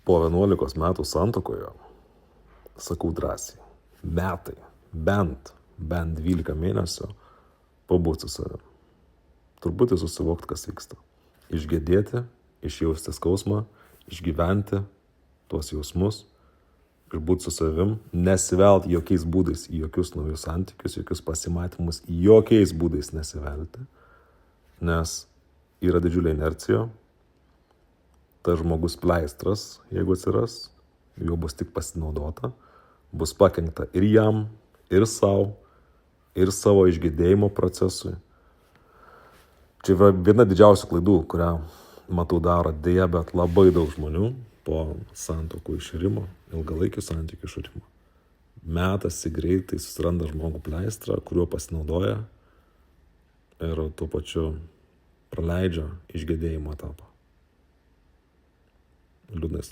Po 11 metų santuokoje, sakau drąsiai, metai, bent 12 mėnesių pabūti su savim. Truputį susivokti, kas vyksta. Išgėdėti, išjausti skausmą, išgyventi tuos jausmus, išbūti su savim, nesivelt jokiais būdais į jokius naujus santykius, jokius pasimatymus, jokiais būdais nesivelti, nes yra didžiulė inercija, tas žmogus pleistras, jeigu atsiras, jo bus tik pasinaudota, bus pakenkta ir jam, ir savo, ir savo išgėdėjimo procesui. Čia yra viena didžiausių klaidų, kurią matau daro dėja, bet labai daug žmonių po santuokų iširimo, ilgalaikių santykių iširimo. Metasi greitai, susiranda žmogų pleistrą, kuriuo pasinaudoja ir tuo pačiu praleidžia išgėdėjimo etapą. Liūdnai